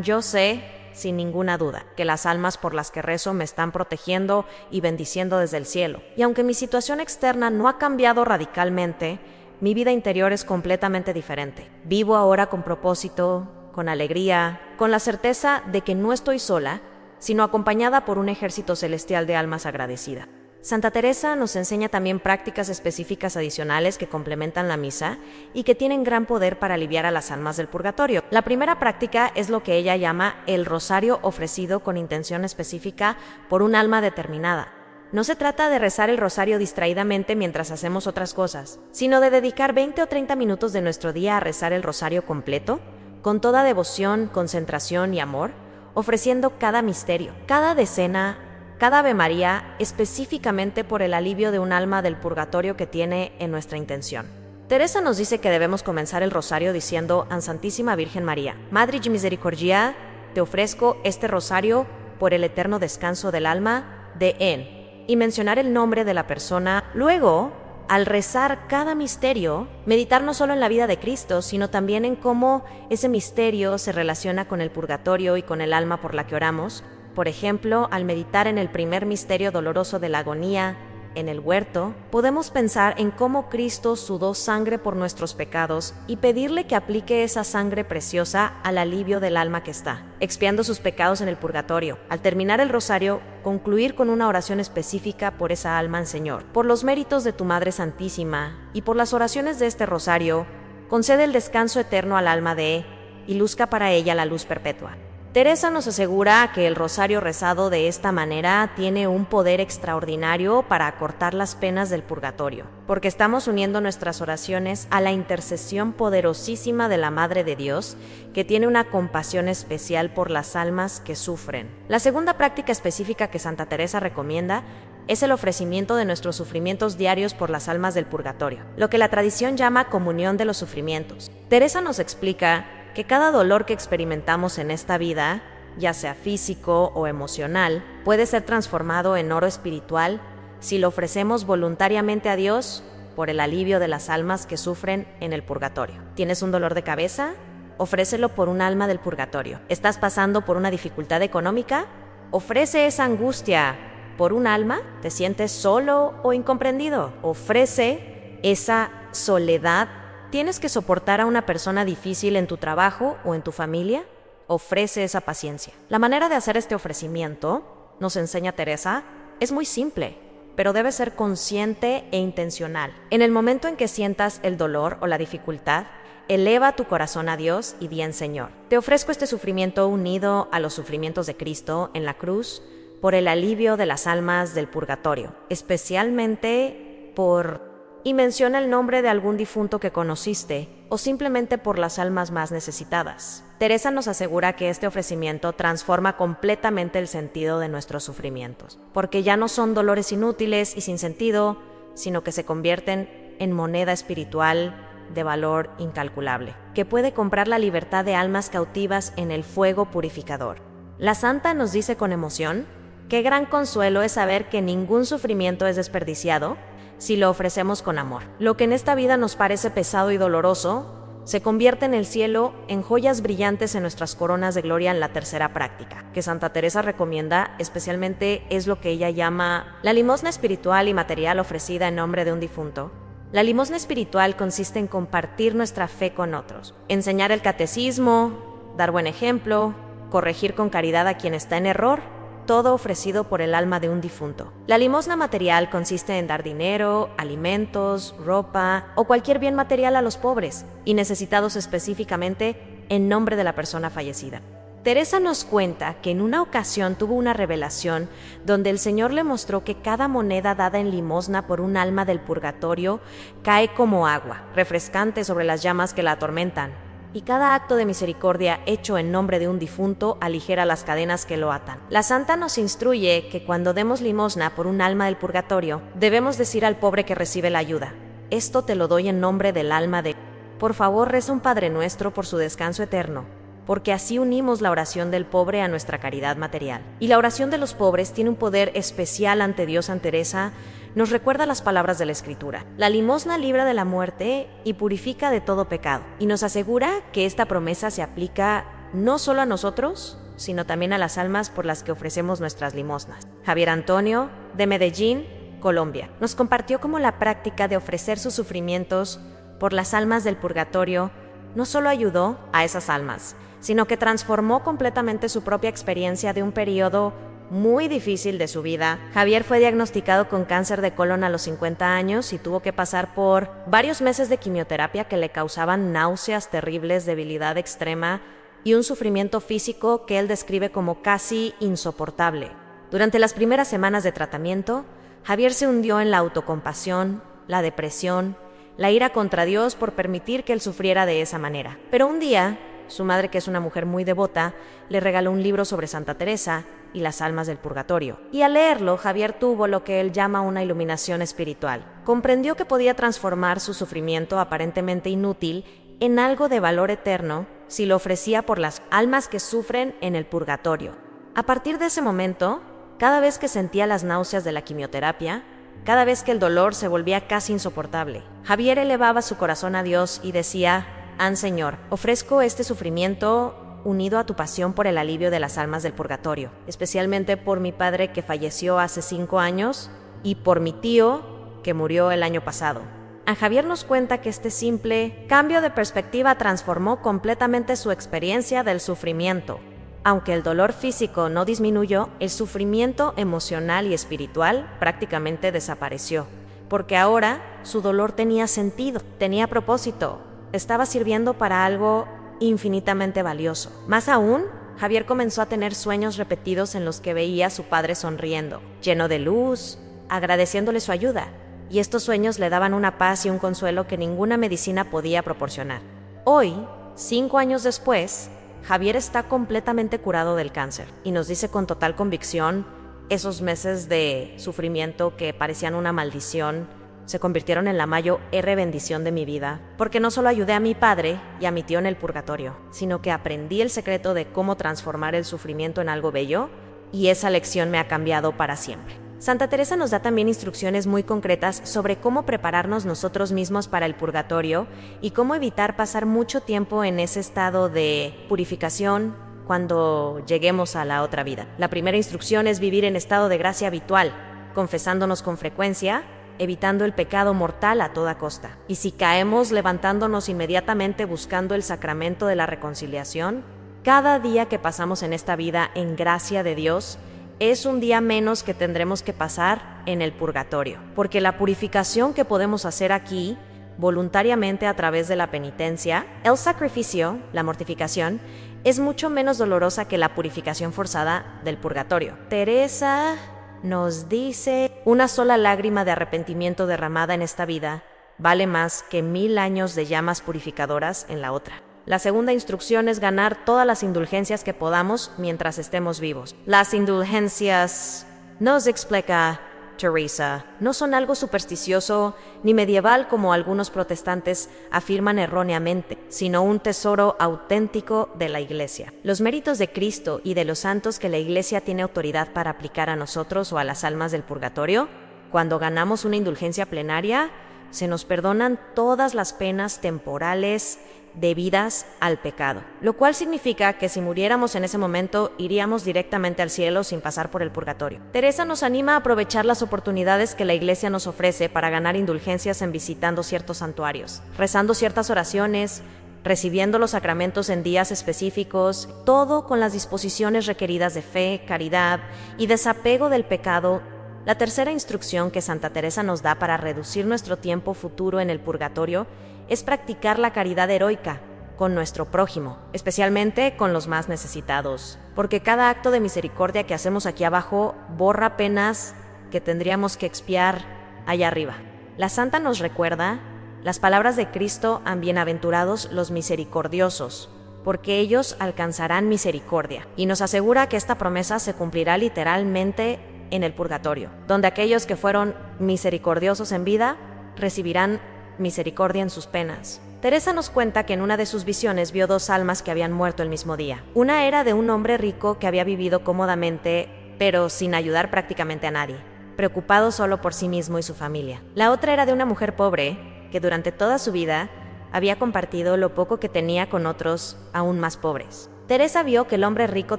yo sé, sin ninguna duda, que las almas por las que rezo me están protegiendo y bendiciendo desde el cielo. Y aunque mi situación externa no ha cambiado radicalmente, mi vida interior es completamente diferente. Vivo ahora con propósito, con alegría, con la certeza de que no estoy sola, sino acompañada por un ejército celestial de almas agradecidas. Santa Teresa nos enseña también prácticas específicas adicionales que complementan la misa y que tienen gran poder para aliviar a las almas del purgatorio. La primera práctica es lo que ella llama el rosario ofrecido con intención específica por un alma determinada. No se trata de rezar el rosario distraídamente mientras hacemos otras cosas, sino de dedicar 20 o 30 minutos de nuestro día a rezar el rosario completo, con toda devoción, concentración y amor, ofreciendo cada misterio, cada decena, cada Ave María, específicamente por el alivio de un alma del purgatorio que tiene en nuestra intención. Teresa nos dice que debemos comenzar el rosario diciendo: An Santísima Virgen María, Madre de Misericordia, te ofrezco este rosario por el eterno descanso del alma de En, y mencionar el nombre de la persona. Luego, al rezar cada misterio, meditar no solo en la vida de Cristo, sino también en cómo ese misterio se relaciona con el purgatorio y con el alma por la que oramos. Por ejemplo, al meditar en el primer misterio doloroso de la agonía, en el huerto, podemos pensar en cómo Cristo sudó sangre por nuestros pecados y pedirle que aplique esa sangre preciosa al alivio del alma que está expiando sus pecados en el purgatorio. Al terminar el rosario, concluir con una oración específica por esa alma al Señor. Por los méritos de tu Madre Santísima y por las oraciones de este rosario, concede el descanso eterno al alma de y luzca para ella la luz perpetua. Teresa nos asegura que el rosario rezado de esta manera tiene un poder extraordinario para acortar las penas del purgatorio, porque estamos uniendo nuestras oraciones a la intercesión poderosísima de la Madre de Dios, que tiene una compasión especial por las almas que sufren. La segunda práctica específica que Santa Teresa recomienda es el ofrecimiento de nuestros sufrimientos diarios por las almas del purgatorio, lo que la tradición llama comunión de los sufrimientos. Teresa nos explica que cada dolor que experimentamos en esta vida, ya sea físico o emocional, puede ser transformado en oro espiritual si lo ofrecemos voluntariamente a Dios por el alivio de las almas que sufren en el purgatorio. ¿Tienes un dolor de cabeza Ofrécelo por un alma del purgatorio. ¿Estás pasando por una dificultad económica? Ofrece esa angustia por un alma. ¿Te sientes solo o incomprendido? Ofrece esa soledad. ¿Tienes que soportar a una persona difícil en tu trabajo o en tu familia? Ofrece esa paciencia. La manera de hacer este ofrecimiento, nos enseña Teresa, es muy simple, pero debe ser consciente e intencional. En el momento en que sientas el dolor o la dificultad, eleva tu corazón a Dios y di: Señor, te ofrezco este sufrimiento unido a los sufrimientos de Cristo en la cruz por el alivio de las almas del purgatorio, especialmente por... y menciona el nombre de algún difunto que conociste o simplemente por las almas más necesitadas. Teresa nos asegura que este ofrecimiento transforma completamente el sentido de nuestros sufrimientos, porque ya no son dolores inútiles y sin sentido, sino que se convierten en moneda espiritual de valor incalculable, que puede comprar la libertad de almas cautivas en el fuego purificador. La santa nos dice con emoción: qué gran consuelo es saber que ningún sufrimiento es desperdiciado si lo ofrecemos con amor. Lo que en esta vida nos parece pesado y doloroso se convierte en el cielo en joyas brillantes en nuestras coronas de gloria en la tercera práctica, que Santa Teresa recomienda. Especialmente es lo que ella llama la limosna espiritual y material ofrecida en nombre de un difunto. La limosna espiritual consiste en compartir nuestra fe con otros, enseñar el catecismo, dar buen ejemplo, corregir con caridad a quien está en error, todo ofrecido por el alma de un difunto. La limosna material consiste en dar dinero, alimentos, ropa o cualquier bien material a los pobres y necesitados específicamente en nombre de la persona fallecida. Teresa nos cuenta que en una ocasión tuvo una revelación donde el Señor le mostró que cada moneda dada en limosna por un alma del purgatorio cae como agua, refrescante sobre las llamas que la atormentan, y cada acto de misericordia hecho en nombre de un difunto aligera las cadenas que lo atan. La santa nos instruye que cuando demos limosna por un alma del purgatorio, debemos decir al pobre que recibe la ayuda: esto te lo doy en nombre del alma de... Por favor, reza un Padre Nuestro por su descanso eterno, porque así unimos la oración del pobre a nuestra caridad material. Y la oración de los pobres tiene un poder especial ante Dios. San Teresa nos recuerda las palabras de la Escritura: la limosna libra de la muerte y purifica de todo pecado. Y nos asegura que esta promesa se aplica no solo a nosotros, sino también a las almas por las que ofrecemos nuestras limosnas. Javier Antonio, de Medellín, Colombia, nos compartió cómo la práctica de ofrecer sus sufrimientos por las almas del purgatorio no solo ayudó a esas almas, sino que transformó completamente su propia experiencia de un periodo muy difícil de su vida. Javier fue diagnosticado con cáncer de colon a los 50 años y tuvo que pasar por varios meses de quimioterapia que le causaban náuseas terribles, debilidad extrema y un sufrimiento físico que él describe como casi insoportable. Durante las primeras semanas de tratamiento, Javier se hundió en la autocompasión, la depresión, la ira contra Dios por permitir que él sufriera de esa manera. Pero un día, su madre, que es una mujer muy devota, le regaló un libro sobre Santa Teresa y las almas del purgatorio. Y al leerlo, Javier tuvo lo que él llama una iluminación espiritual. Comprendió que podía transformar su sufrimiento aparentemente inútil en algo de valor eterno si lo ofrecía por las almas que sufren en el purgatorio. A partir de ese momento, cada vez que sentía las náuseas de la quimioterapia, cada vez que el dolor se volvía casi insoportable, Javier elevaba su corazón a Dios y decía: Señor, ofrezco este sufrimiento unido a tu pasión por el alivio de las almas del purgatorio, especialmente por mi padre que falleció hace 5 años y por mi tío que murió el año pasado. A Javier nos cuenta que este simple cambio de perspectiva transformó completamente su experiencia del sufrimiento. Aunque el dolor físico no disminuyó, el sufrimiento emocional y espiritual prácticamente desapareció, porque ahora su dolor tenía sentido, tenía propósito, estaba sirviendo para algo infinitamente valioso. Más aún, Javier comenzó a tener sueños repetidos en los que veía a su padre sonriendo, lleno de luz, agradeciéndole su ayuda, y estos sueños le daban una paz y un consuelo que ninguna medicina podía proporcionar. Hoy, 5 años después, Javier está completamente curado del cáncer y nos dice con total convicción: esos meses de sufrimiento que parecían una maldición se convirtieron en la mayor bendición de mi vida, porque no solo ayudé a mi padre y a mi tío en el purgatorio, sino que aprendí el secreto de cómo transformar el sufrimiento en algo bello, y esa lección me ha cambiado para siempre. Santa Teresa nos da también instrucciones muy concretas sobre cómo prepararnos nosotros mismos para el purgatorio y cómo evitar pasar mucho tiempo en ese estado de purificación cuando lleguemos a la otra vida. La primera instrucción es vivir en estado de gracia habitual, confesándonos con frecuencia, evitando el pecado mortal a toda costa. Y si caemos, levantándonos inmediatamente buscando el sacramento de la reconciliación. Cada día que pasamos en esta vida en gracia de Dios es un día menos que tendremos que pasar en el purgatorio, porque la purificación que podemos hacer aquí, voluntariamente a través de la penitencia, el sacrificio, la mortificación, es mucho menos dolorosa que la purificación forzada del purgatorio. Teresa nos dice, una sola lágrima de arrepentimiento derramada en esta vida vale más que 1000 años de llamas purificadoras en la otra. La segunda instrucción es ganar todas las indulgencias que podamos mientras estemos vivos. Las indulgencias, nos explica Teresa, no son algo supersticioso ni medieval como algunos protestantes afirman erróneamente, sino un tesoro auténtico de la Iglesia. Los méritos de Cristo y de los santos que la Iglesia tiene autoridad para aplicar a nosotros o a las almas del purgatorio, cuando ganamos una indulgencia plenaria, se nos perdonan todas las penas temporales debidas al pecado, lo cual significa que si muriéramos en ese momento iríamos directamente al cielo sin pasar por el purgatorio. Teresa nos anima a aprovechar las oportunidades que la Iglesia nos ofrece para ganar indulgencias en visitando ciertos santuarios, rezando ciertas oraciones, recibiendo los sacramentos en días específicos, todo con las disposiciones requeridas de fe, caridad y desapego del pecado. La tercera instrucción que Santa Teresa nos da para reducir nuestro tiempo futuro en el purgatorio es practicar la caridad heroica con nuestro prójimo, especialmente con los más necesitados, porque cada acto de misericordia que hacemos aquí abajo borra penas que tendríamos que expiar allá arriba. La santa nos recuerda las palabras de Cristo: bienaventurados los misericordiosos, porque ellos alcanzarán misericordia, y nos asegura que esta promesa se cumplirá literalmente en el purgatorio, donde aquellos que fueron misericordiosos en vida recibirán misericordia en sus penas. Teresa nos cuenta que en una de sus visiones vio 2 almas que habían muerto el mismo día. Una era de un hombre rico que había vivido cómodamente, pero sin ayudar prácticamente a nadie, preocupado solo por sí mismo y su familia. La otra era de una mujer pobre que durante toda su vida había compartido lo poco que tenía con otros aún más pobres. Teresa vio que el hombre rico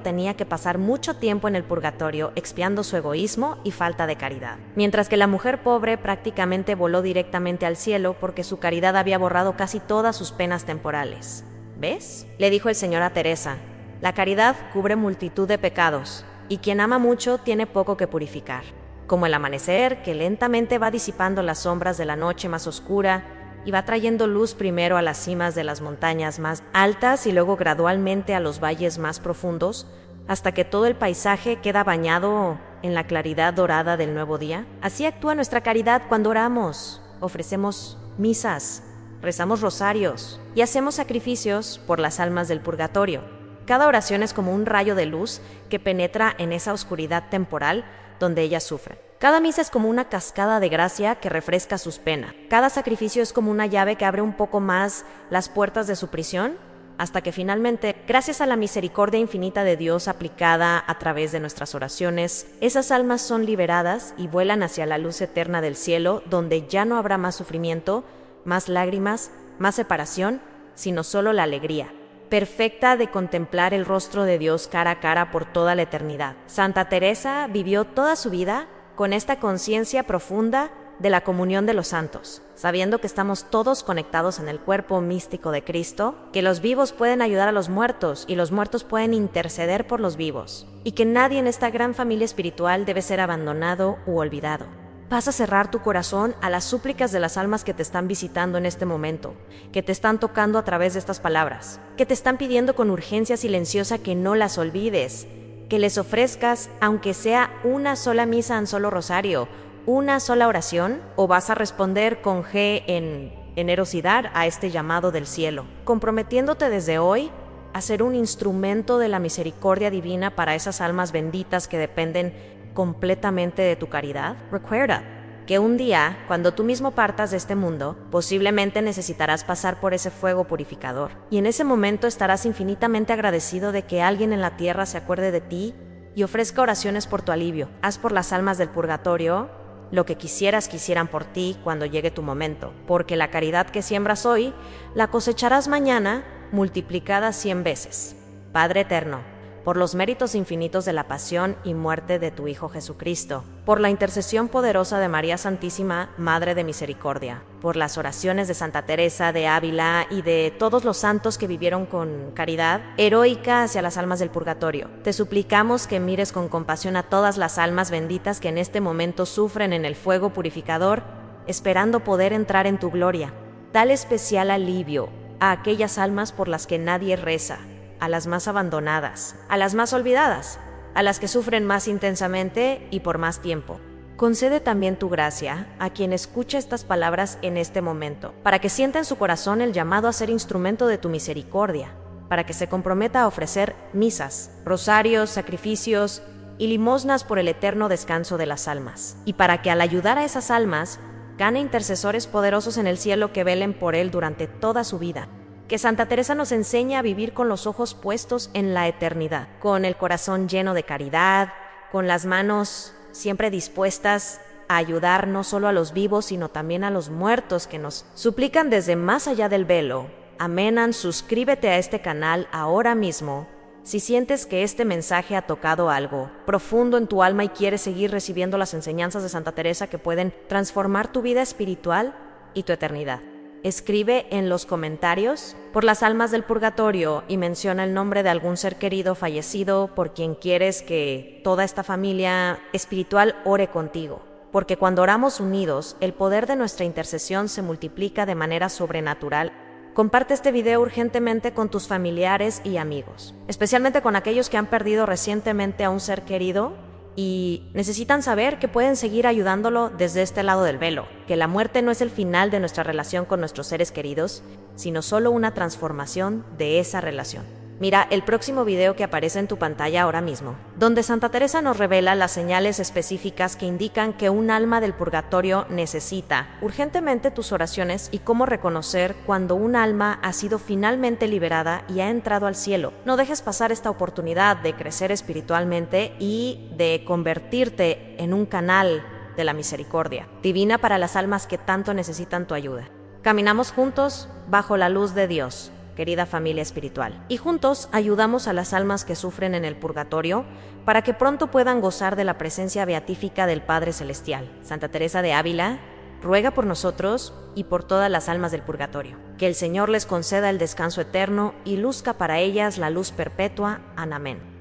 tenía que pasar mucho tiempo en el purgatorio expiando su egoísmo y falta de caridad, mientras que la mujer pobre prácticamente voló directamente al cielo porque su caridad había borrado casi todas sus penas temporales. ¿Ves?, le dijo el Señor a Teresa, la caridad cubre multitud de pecados, y quien ama mucho tiene poco que purificar, como el amanecer que lentamente va disipando las sombras de la noche más oscura y va trayendo luz primero a las cimas de las montañas más altas y luego gradualmente a los valles más profundos, hasta que todo el paisaje queda bañado en la claridad dorada del nuevo día. Así actúa nuestra caridad cuando oramos, ofrecemos misas, rezamos rosarios y hacemos sacrificios por las almas del purgatorio. Cada oración es como un rayo de luz que penetra en esa oscuridad temporal donde ellas sufren. Cada misa es como una cascada de gracia que refresca sus penas. Cada sacrificio es como una llave que abre un poco más las puertas de su prisión, hasta que finalmente, gracias a la misericordia infinita de Dios aplicada a través de nuestras oraciones, esas almas son liberadas y vuelan hacia la luz eterna del cielo, donde ya no habrá más sufrimiento, más lágrimas, más separación, sino solo la alegría perfecta de contemplar el rostro de Dios cara a cara por toda la eternidad. Santa Teresa vivió toda su vida con esta conciencia profunda de la comunión de los santos, sabiendo que estamos todos conectados en el cuerpo místico de Cristo, que los vivos pueden ayudar a los muertos y los muertos pueden interceder por los vivos, y que nadie en esta gran familia espiritual debe ser abandonado u olvidado. Vas a cerrar tu corazón a las súplicas de las almas que te están visitando en este momento, que te están tocando a través de estas palabras, que te están pidiendo con urgencia silenciosa que no las olvides, que les ofrezcas, aunque sea una sola misa, un solo rosario, una sola oración, o vas a responder con G en generosidad a este llamado del cielo, comprometiéndote desde hoy a ser un instrumento de la misericordia divina para esas almas benditas que dependen completamente de tu caridad. Recuerda que un día, cuando tú mismo partas de este mundo, posiblemente necesitarás pasar por ese fuego purificador, y en ese momento estarás infinitamente agradecido de que alguien en la tierra se acuerde de ti y ofrezca oraciones por tu alivio. Haz por las almas del purgatorio lo que quisieran por ti cuando llegue tu momento, porque la caridad que siembras hoy la cosecharás mañana multiplicada 100 veces. Padre eterno, por los méritos infinitos de la pasión y muerte de tu Hijo Jesucristo, por la intercesión poderosa de María Santísima, Madre de Misericordia, por las oraciones de Santa Teresa de Ávila y de todos los santos que vivieron con caridad heroica hacia las almas del purgatorio, te suplicamos que mires con compasión a todas las almas benditas que en este momento sufren en el fuego purificador, esperando poder entrar en tu gloria. Dale especial alivio a aquellas almas por las que nadie reza, a las más abandonadas, a las más olvidadas, a las que sufren más intensamente y por más tiempo. Concede también tu gracia a quien escucha estas palabras en este momento, para que sienta en su corazón el llamado a ser instrumento de tu misericordia, para que se comprometa a ofrecer misas, rosarios, sacrificios y limosnas por el eterno descanso de las almas, y para que al ayudar a esas almas, gane intercesores poderosos en el cielo que velen por él durante toda su vida. Que Santa Teresa nos enseñe a vivir con los ojos puestos en la eternidad, con el corazón lleno de caridad, con las manos siempre dispuestas a ayudar no solo a los vivos, sino también a los muertos que nos suplican desde más allá del velo. Amenan, suscríbete a este canal ahora mismo si sientes que este mensaje ha tocado algo profundo en tu alma y quieres seguir recibiendo las enseñanzas de Santa Teresa que pueden transformar tu vida espiritual y tu eternidad. Escribe en los comentarios por las almas del purgatorio y menciona el nombre de algún ser querido fallecido por quien quieres que toda esta familia espiritual ore contigo. Porque cuando oramos unidos, el poder de nuestra intercesión se multiplica de manera sobrenatural. Comparte este video urgentemente con tus familiares y amigos, especialmente con aquellos que han perdido recientemente a un ser querido y necesitan saber que pueden seguir ayudándolo desde este lado del velo, que la muerte no es el final de nuestra relación con nuestros seres queridos, sino solo una transformación de esa relación. Mira el próximo video que aparece en tu pantalla ahora mismo, donde Santa Teresa nos revela las señales específicas que indican que un alma del purgatorio necesita urgentemente tus oraciones y cómo reconocer cuando un alma ha sido finalmente liberada y ha entrado al cielo. No dejes pasar esta oportunidad de crecer espiritualmente y de convertirte en un canal de la misericordia divina para las almas que tanto necesitan tu ayuda. Caminamos juntos bajo la luz de Dios, querida familia espiritual, y juntos ayudamos a las almas que sufren en el purgatorio para que pronto puedan gozar de la presencia beatífica del Padre Celestial. Santa Teresa de Ávila ruega por nosotros y por todas las almas del purgatorio. Que el Señor les conceda el descanso eterno y luzca para ellas la luz perpetua. Amén.